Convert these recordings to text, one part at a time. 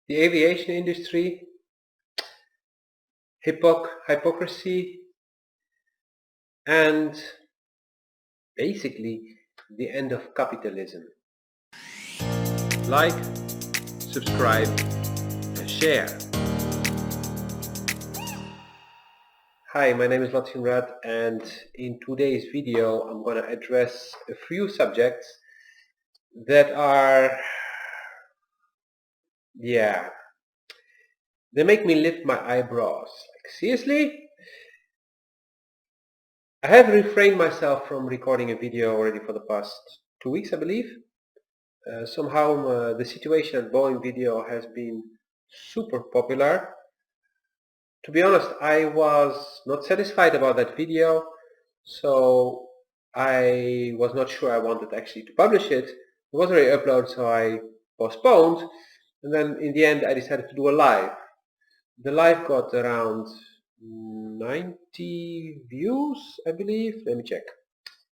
the aviation industry, hypocrisy, and basically the end of capitalism. Like, subscribe, and share. Hi, my name is Latinrad, and in today's video I'm going to address a few subjects that are, they make me lift my eyebrows. Like, seriously? I have refrained myself from recording a video already for the past 2 weeks, I believe. Somehow the situation at Boeing video has been super popular. To be honest, I was not satisfied about that video, so I was not sure I wanted actually to publish it. It was already uploaded, so I postponed, and then in the end I decided to do a live. The live got around 90 views, I believe. Let me check.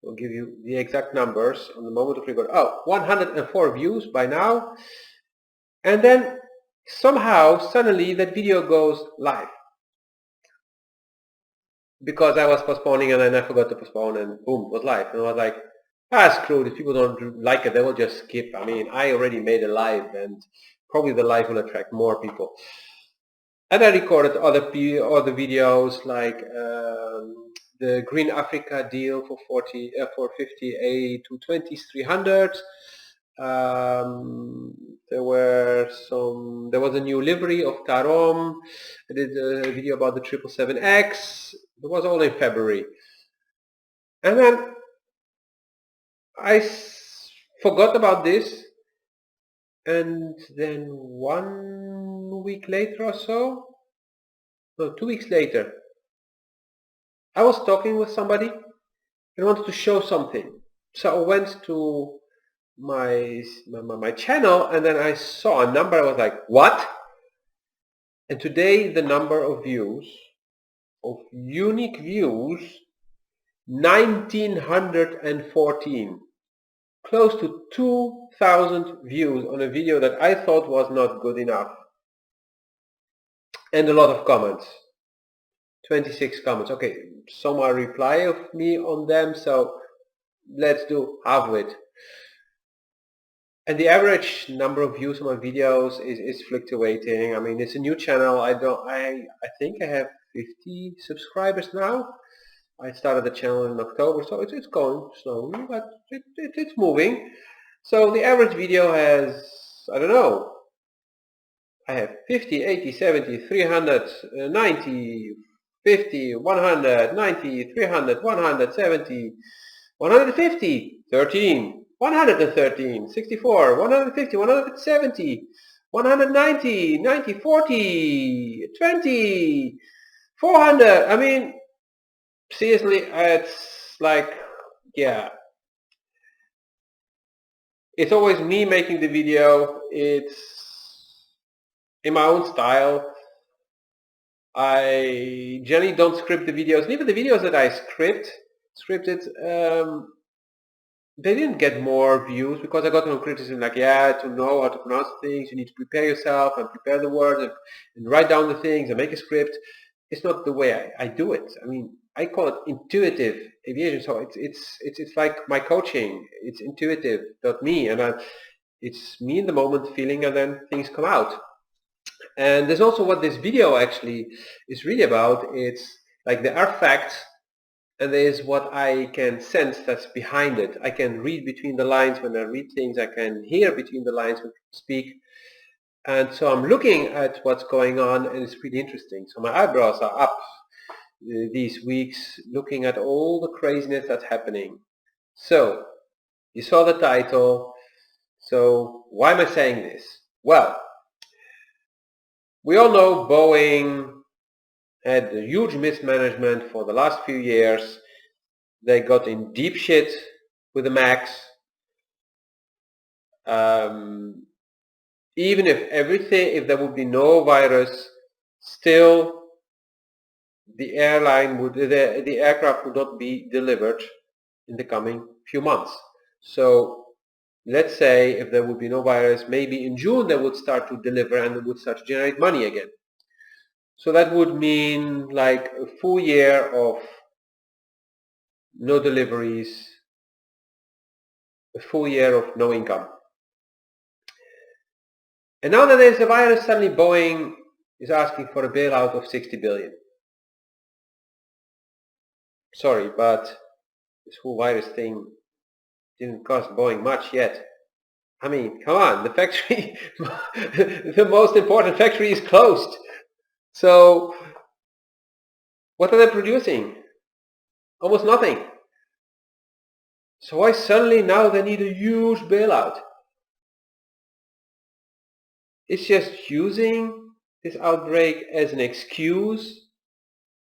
I'll give you the exact numbers on the moment of record. Oh, 104 views by now. And then somehow, suddenly, that video goes live. Because I was postponing and then I forgot to postpone and boom, it was live. And I was like, screw it. If people don't like it, they will just skip. I mean, I already made a live and probably the live will attract more people. And I recorded other videos like the Green Africa deal for 50 A220s 300. There was a new livery of Tarom. I did a video about the 777X. It was all in February. And then I forgot about this, and then 1 week later or so, no, 2 weeks later, I was talking with somebody and wanted to show something. So I went to my channel and then I saw a number. I was like, what? And today the number of views, of unique views, 1914. Close to 2,000 views on a video that I thought was not good enough. And a lot of comments. 26 comments. Okay, some are reply of me on them, so let's do half of it. And the average number of views on my videos is fluctuating. I mean, it's a new channel. I think I have 50 subscribers now. I started the channel in October, so it's going slowly, but it's moving. So the average video has, I don't know, I have 50, 80, 70, 300, 90, 50, 100, 90, 300, 170, 150, 13, 113, 64, 150, 170, 190, 90, 40, 20, 400. I mean, seriously, it's like, yeah. It's always me making the video. It's in my own style. I generally don't script the videos. And even the videos that I scripted, they didn't get more views because I got no criticism like, to know how to pronounce things, you need to prepare yourself and prepare the words and write down the things and make a script. It's not the way I do it. I mean, I call it intuitive aviation. So it's like my coaching. It's intuitive, not me. And it's me in the moment feeling, and then things come out. And there's also what this video actually is really about. It's like there are facts, and there is what I can sense that's behind it. I can read between the lines when I read things. I can hear between the lines when people speak. And so I'm looking at what's going on, and it's pretty interesting. So my eyebrows are up these weeks, looking at all the craziness that's happening. So you saw the title. So why am I saying this? Well, we all know Boeing had a huge mismanagement for the last few years. They got in deep shit with the MAX. Even if there would be no virus, still the aircraft would not be delivered in the coming few months. So let's say if there would be no virus, maybe in June they would start to deliver and they would start to generate money again. So that would mean like a full year of no deliveries, a full year of no income. And now that there's a virus, suddenly Boeing is asking for a bailout of 60 billion. Sorry, but this whole virus thing didn't cost Boeing much yet. I mean, come on, the factory, the most important factory is closed. So what are they producing? Almost nothing. So why suddenly now they need a huge bailout? It's just using this outbreak as an excuse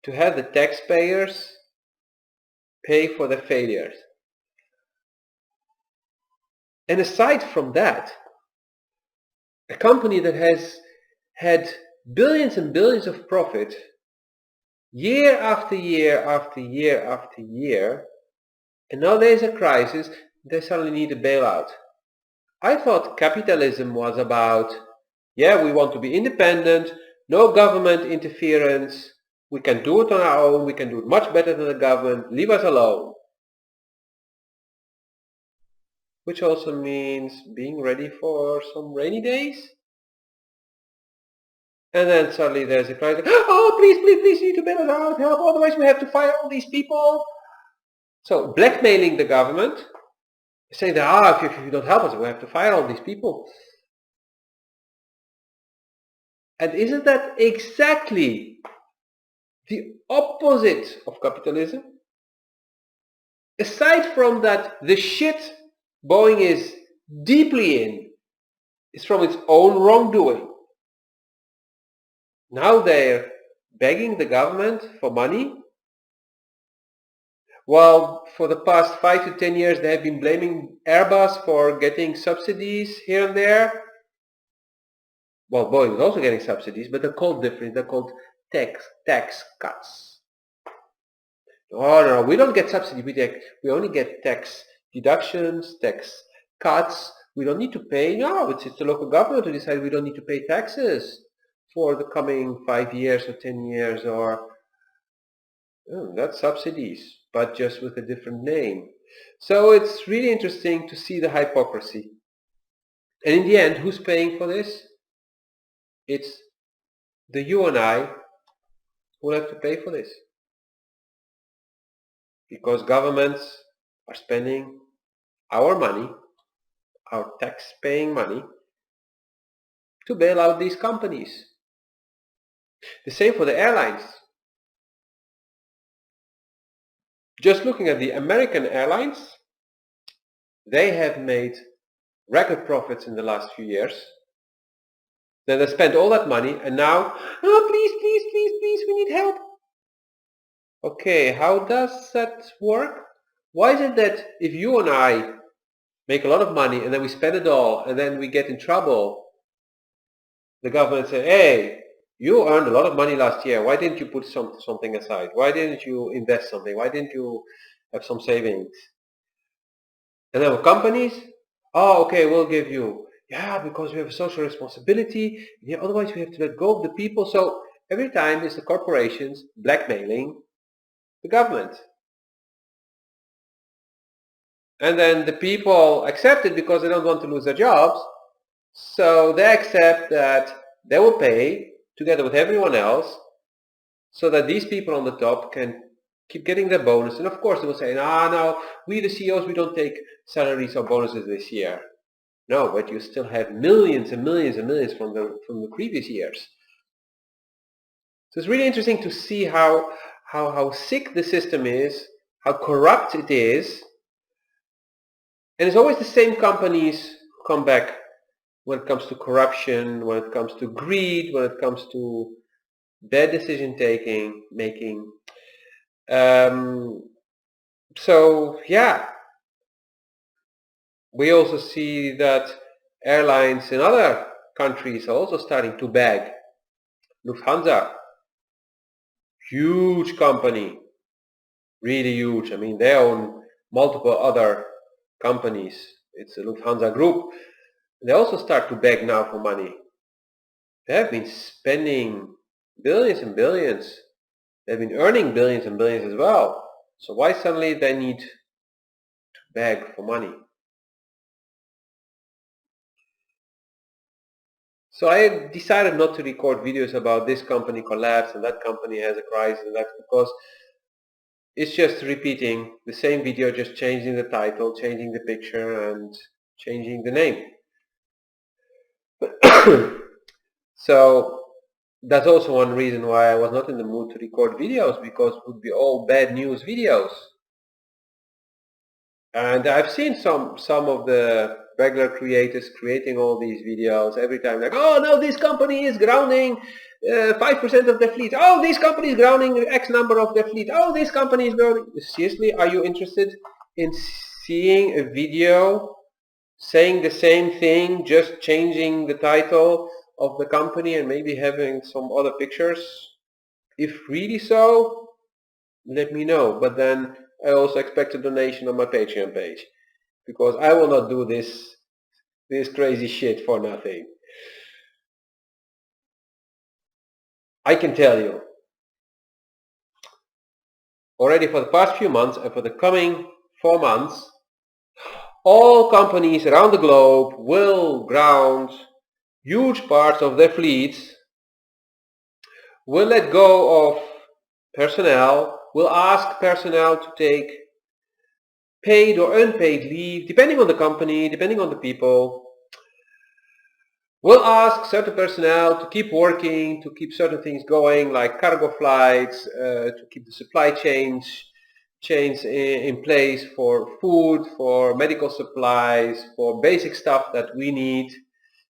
to have the taxpayers pay for the failures. And aside from that, a company that has had billions and billions of profit year after year after year after year, and now there's a crisis, they suddenly need a bailout. I thought capitalism was about, yeah, we want to be independent, no government interference, we can do it on our own, we can do it much better than the government, leave us alone. Which also means being ready for some rainy days. And then suddenly there's a crisis, oh please, please, please, you need to bail us out, help, otherwise we have to fire all these people. So blackmailing the government, saying that, if you don't help us, we have to fire all these people. And isn't that exactly the opposite of capitalism? Aside from that, the shit Boeing is deeply in is from its own wrongdoing. Now they're begging the government for money, while for the past 5 to 10 years they have been blaming AIRBUS for getting subsidies here and there. Well, Boeing is also getting subsidies, but they're called different. They're called tax cuts. Oh no, we don't get subsidy. We only get tax deductions, tax cuts. We don't need to pay. No, it's the local government who decides we don't need to pay taxes for the coming 5 years or 10 years, or that's subsidies, but just with a different name. So it's really interesting to see the hypocrisy. And in the end, who's paying for this? It's the you and I who will have to pay for this. Because governments are spending our money, our tax-paying money, to bail out these companies. The same for the airlines. Just looking at the American airlines, they have made record profits in the last few years. Then they spent all that money and now, oh please, please, please, please, we need help. Okay, how does that work? Why is it that if you and I make a lot of money and then we spend it all and then we get in trouble, the government says, hey, you earned a lot of money last year, why didn't you put something aside? Why didn't you invest something? Why didn't you have some savings? And then with companies, oh okay, we'll give you, yeah, because we have a social responsibility, yeah, otherwise we have to let go of the people. So every time it's the corporations blackmailing the government. And then the people accept it because they don't want to lose their jobs. So they accept that they will pay together with everyone else so that these people on the top can keep getting their bonus. And of course they will say, no, we the CEOs, we don't take salaries or bonuses this year. No, but you still have millions and millions and millions from the previous years. So it's really interesting to see how sick the system is, how corrupt it is. And it's always the same companies who come back when it comes to corruption, when it comes to greed, when it comes to bad decision making. So yeah, we also see that airlines in other countries are also starting to beg. Lufthansa, huge company, really huge. I mean, they own multiple other companies it's the Lufthansa group. They also start to beg now for money. They have been spending billions and billions. They've been earning billions and billions as well. So why suddenly they need to beg for money? So I decided not to record videos about this company collapsed and that company has a crisis, and that's because it's just repeating the same video, just changing the title, changing the picture, and changing the name. So that's also one reason why I was not in the mood to record videos, because it would be all bad news videos. And I've seen some of the regular creators creating all these videos every time, like, oh no, this company is grounding 5% of their fleet. Oh, this company is grounding X number of their fleet. Oh, this company is grounding. Seriously, are you interested in seeing a video saying the same thing, just changing the title of the company and maybe having some other pictures? If really so, let me know. But then I also expect a donation on my Patreon page, because I will not do this crazy shit for nothing. I can tell you, already for the past few months and for the coming 4 months, all companies around the globe will ground huge parts of their fleets, will let go of personnel, will ask personnel to take paid or unpaid leave, depending on the company, depending on the people. We'll ask certain personnel to keep working, to keep certain things going, like cargo flights, to keep the supply chains in place for food, for medical supplies, for basic stuff that we need.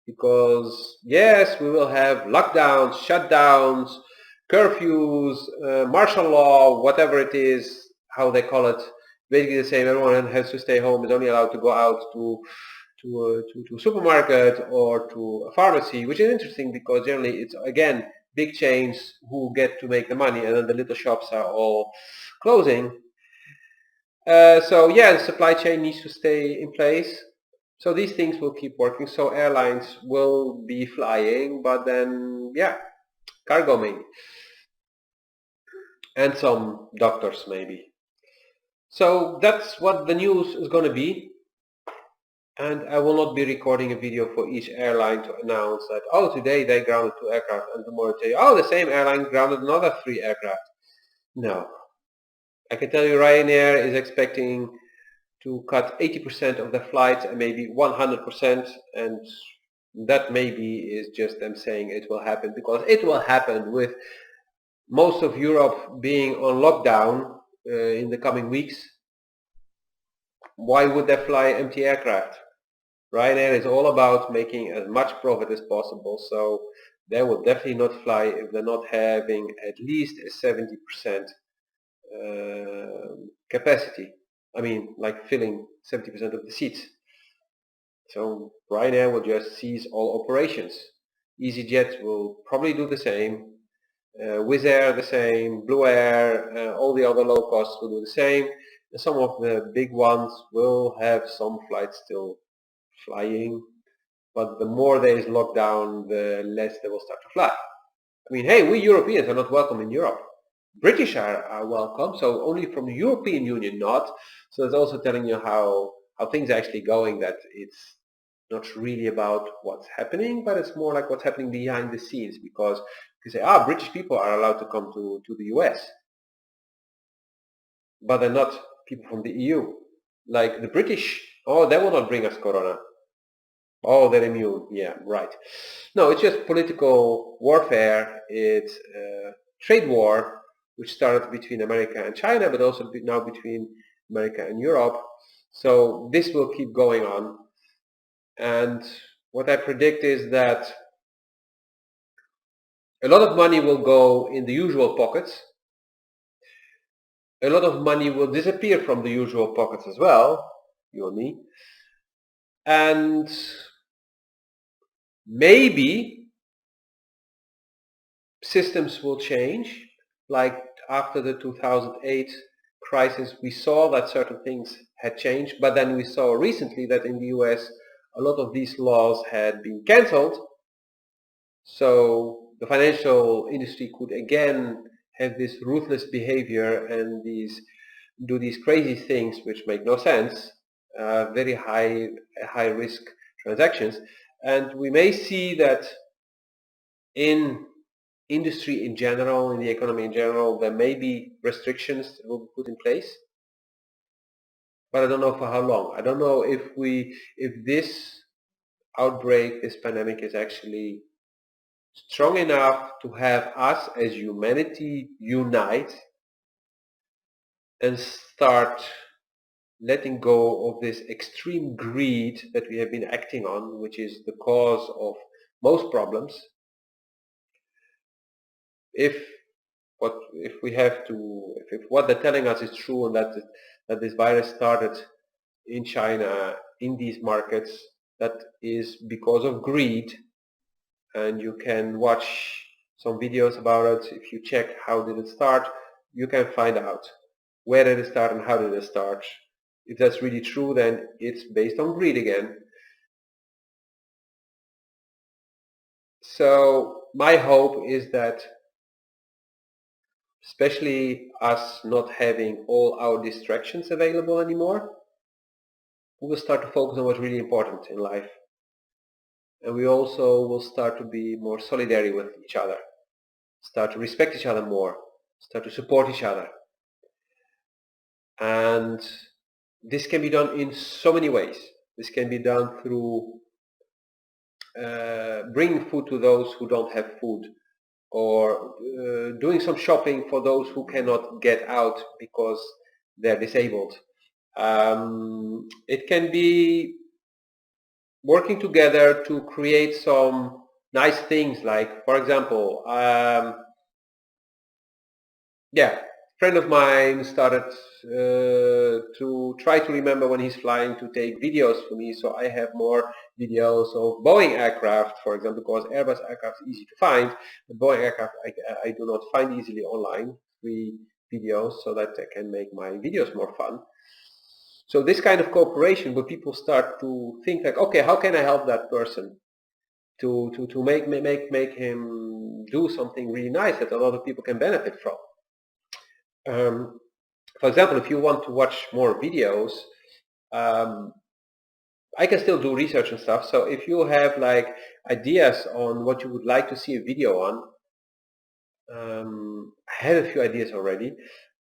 Because yes, we will have lockdowns, shutdowns, curfews, martial law, whatever it is, how they call it. Basically the same. Everyone has to stay home, is only allowed to go out to a supermarket or to a pharmacy, which is interesting because generally it's, again, big chains who get to make the money, and then the little shops are all closing. So yeah, the supply chain needs to stay in place. So these things will keep working. So airlines will be flying, but then, yeah, cargo maybe. And some doctors maybe. So that's what the news is going to be. And I will not be recording a video for each airline to announce that, oh, today they grounded 2 aircraft, and tomorrow tell you, oh, the same airline grounded another 3 aircraft. No. I can tell you Ryanair is expecting to cut 80% of the flights and maybe 100%, and that maybe is just them saying it will happen, because it will happen with most of Europe being on lockdown in the coming weeks. Why would they fly empty aircraft? Ryanair is all about making as much profit as possible, so they will definitely not fly if they're not having at least a 70% capacity. I mean, like filling 70% of the seats. So Ryanair will just cease all operations. EasyJet will probably do the same. Wizz Air the same. Blue Air, all the other low costs will do the same. And some of the big ones will have some flights still flying, but the more there is lockdown, the less they will start to fly. I mean, hey, we Europeans are not welcome in Europe. British are welcome, so only from the European Union not. So it's also telling you how things are actually going, that it's not really about what's happening, but it's more like what's happening behind the scenes, because you say, British people are allowed to come to the US, but they're not people from the EU. Like the British, they will not bring us corona. Oh, they're immune. Yeah, right. No, it's just political warfare. It's a trade war, which started between America and China, but also now between America and Europe. So this will keep going on. And what I predict is that a lot of money will go in the usual pockets. A lot of money will disappear from the usual pockets as well, you and me. And maybe systems will change. Like after the 2008 crisis, we saw that certain things had changed, but then we saw recently that in the US a lot of these laws had been cancelled, so the financial industry could again have this ruthless behavior and do these crazy things which make no sense, very high risk transactions. And we may see that in industry in general, in the economy in general, there may be restrictions that will be put in place, but I don't know for how long. I don't know if this outbreak, this pandemic, is actually strong enough to have us as humanity unite and start letting go of this extreme greed that we have been acting on, which is the cause of most problems. If what they're telling us is true, and that this virus started in China, in these markets, that is because of greed, and you can watch some videos about it. If you check how did it start, you can find out where did it start and how did it start. If that's really true, then it's based on greed again. So my hope is that, especially us not having all our distractions available anymore, we will start to focus on what's really important in life. And we also will start to be more solidary with each other, start to respect each other more, start to support each other. And this can be done in so many ways. This can be done through bringing food to those who don't have food, or doing some shopping for those who cannot get out because they're disabled. It can be working together to create some nice things, like, for example, a friend of mine started to try to remember when he's flying to take videos for me, so I have more videos of Boeing aircraft, for example, because Airbus aircraft is easy to find, but Boeing aircraft I do not find easily online, free videos, so that I can make my videos more fun. So this kind of cooperation, where people start to think like, okay, how can I help that person to make him do something really nice that a lot of people can benefit from. For example, if you want to watch more videos, I can still do research and stuff. So if you have like ideas on what you would like to see a video on, I have a few ideas already.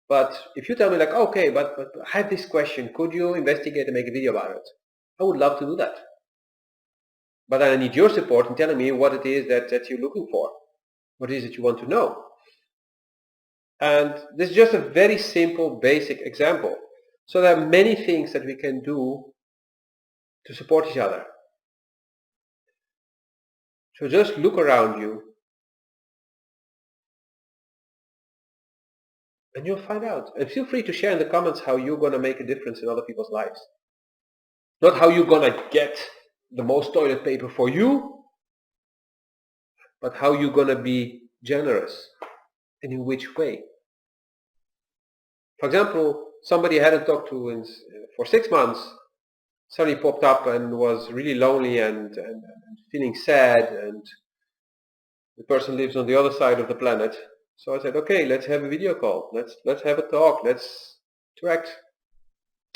But if you tell me like, okay, but I have this question, could you investigate and make a video about it? I would love to do that. But then I need your support in telling me what it is that you're looking for. What is it you want to know? And this is just a very simple, basic example. So there are many things that we can do to support each other. So just look around you and you'll find out. And feel free to share in the comments how you're going to make a difference in other people's lives. Not how you're going to get the most toilet paper for you, but how you're going to be generous, and in which way. For example, somebody I hadn't talked to for 6 months suddenly popped up and was really lonely and feeling sad, and the person lives on the other side of the planet. So I said, okay, let's have a video call. Let's have a talk. Let's interact.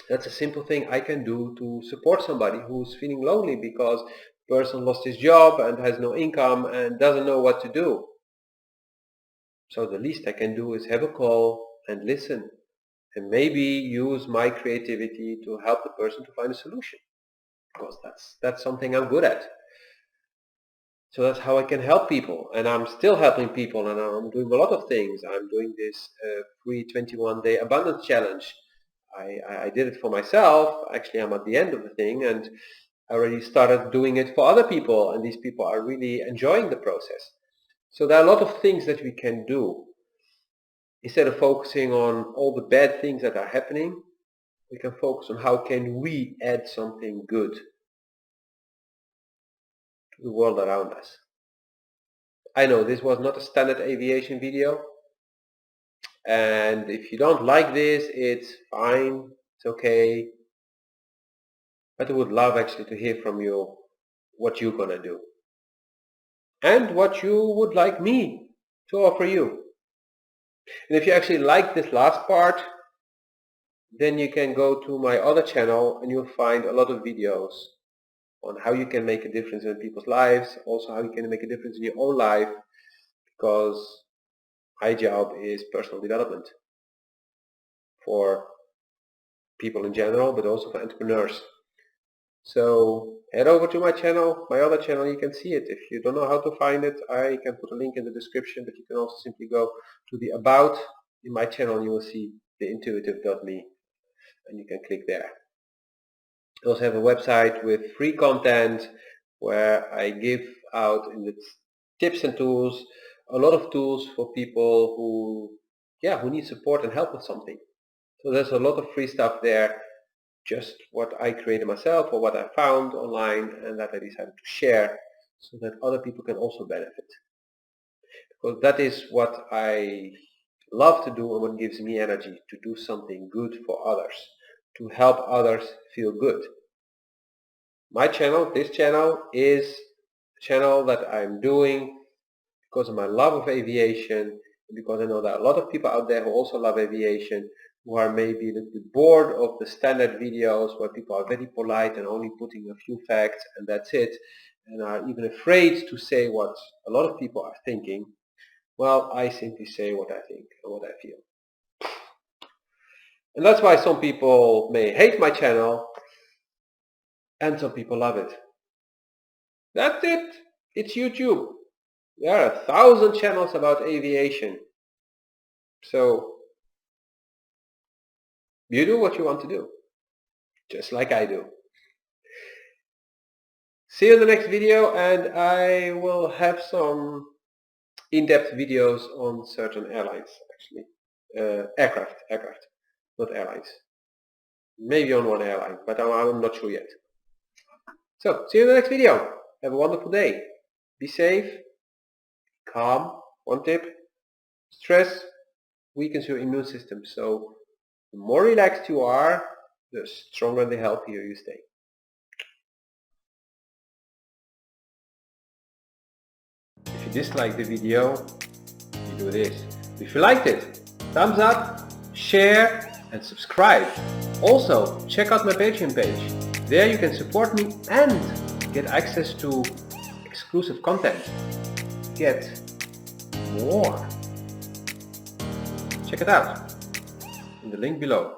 That's a simple thing I can do to support somebody who's feeling lonely because the person lost his job and has no income and doesn't know what to do. So the least I can do is have a call and listen, and maybe use my creativity to help the person to find a solution, because that's something I'm good at. So that's how I can help people, and I'm still helping people, and I'm doing a lot of things. I'm doing this free 21-day abundance challenge. I did it for myself. Actually, I'm at the end of the thing, and I already started doing it for other people, and these people are really enjoying the process. So there are a lot of things that we can do. Instead of focusing on all the bad things that are happening, we can focus on how can we add something good to the world around us. I know this was not a standard aviation video, and if you don't like this, it's fine, it's okay. But I would love actually to hear from you what you're gonna do and what you would like me to offer you. And if you actually like this last part, then you can go to my other channel and you'll find a lot of videos on how you can make a difference in people's lives, also how you can make a difference in your own life, because my job is personal development for people in general, but also for entrepreneurs. So head over to my channel, my other channel, you can see it. If you don't know how to find it, I can put a link in the description, but you can also simply go to the About in my channel and you will see the intuitive.me and you can click there. I also have a website with free content where I give out in the tips and tools, a lot of tools for people who need support and help with something. So there's a lot of free stuff there, just what I created myself or what I found online and that I decided to share so that other people can also benefit. Because that is what I love to do and what gives me energy, to do something good for others, to help others feel good. My channel, this channel, is a channel that I'm doing because of my love of aviation, and because I know that a lot of people out there who also love aviation, who are maybe a little bit bored of the standard videos where people are very polite and only putting a few facts and that's it, and are even afraid to say what a lot of people are thinking. Well, I simply say what I think and what I feel. And that's why some people may hate my channel and some people love it. That's it. It's YouTube. There are 1,000 channels about aviation. So you do what you want to do, just like I do. See you in the next video, and I will have some in-depth videos on certain airlines, actually. Aircraft, not airlines. Maybe on one airline, but I'm not sure yet. So, see you in the next video. Have a wonderful day. Be safe, calm. One tip: stress weakens your immune system. So the more relaxed you are, the stronger and the healthier you stay. If you dislike the video, you do this. If you liked it, thumbs up, share and subscribe. Also, check out my Patreon page. There you can support me and get access to exclusive content. Get more. Check it out in the link below.